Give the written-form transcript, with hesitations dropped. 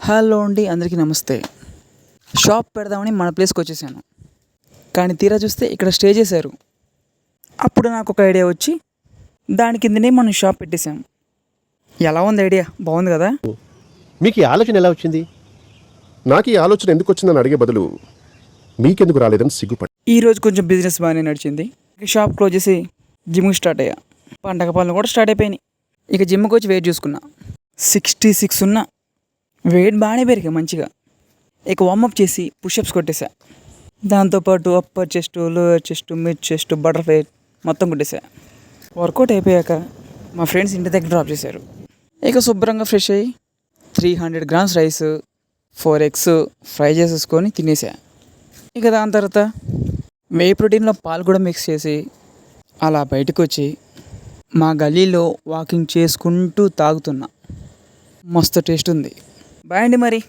Hello అండి, అందరికీ నమస్తే. షాప్ పెడదామని మన ప్లేస్కి వచ్చేసాను. కానీ తీరా చూస్తే ఇక్కడ స్టే చేశారు. అప్పుడు నాకు ఒక ఐడియా వచ్చి దాని కిందనే మనం షాప్ పెట్టేశాం. ఎలా ఉంది ఐడియా? బాగుంది కదా? మీకు ఈ ఆలోచన ఎలా వచ్చింది? నాకు ఈ ఆలోచన ఎందుకు వచ్చిందని అడిగే బదులు మీకెందుకు రాలేదని సిగ్గుపడి. ఈరోజు కొంచెం బిజినెస్ బాగానే నడిచింది. ఇక షాప్ క్లోజ్ చేసి జిమ్కి స్టార్ట్ అయ్యా. పండగ పనులు కూడా స్టార్ట్ అయిపోయినాయి. ఇక జిమ్కి వచ్చి వెయిట్ చూసుకున్నా. 66 ఉన్నా. వెయిట్ బాగానే పెరిగా మంచిగా. ఇక వార్మప్ చేసి పుషప్స్ కొట్టేశా. దాంతోపాటు upper chest, lower chest, mid chest, butterfly మొత్తం కొట్టేశా. వర్కౌట్ అయిపోయాక మా ఫ్రెండ్స్ ఇంటి దగ్గర డ్రాప్ చేశారు. ఇక శుభ్రంగా ఫ్రెష్ అయ్యి 300 గ్రామ్స్ రైస్, 4 ఎగ్స్ ఫ్రై చేసేసుకొని తినేసా. ఇక దాని తర్వాత వే ప్రోటీన్లో పాలు కూడా మిక్స్ చేసి అలా బయటకు వచ్చి మా గలీలో వాకింగ్ చేసుకుంటూ తాగుతున్నా. మస్తు టేస్ట్ ఉంది. బాయ్ అండి మరి.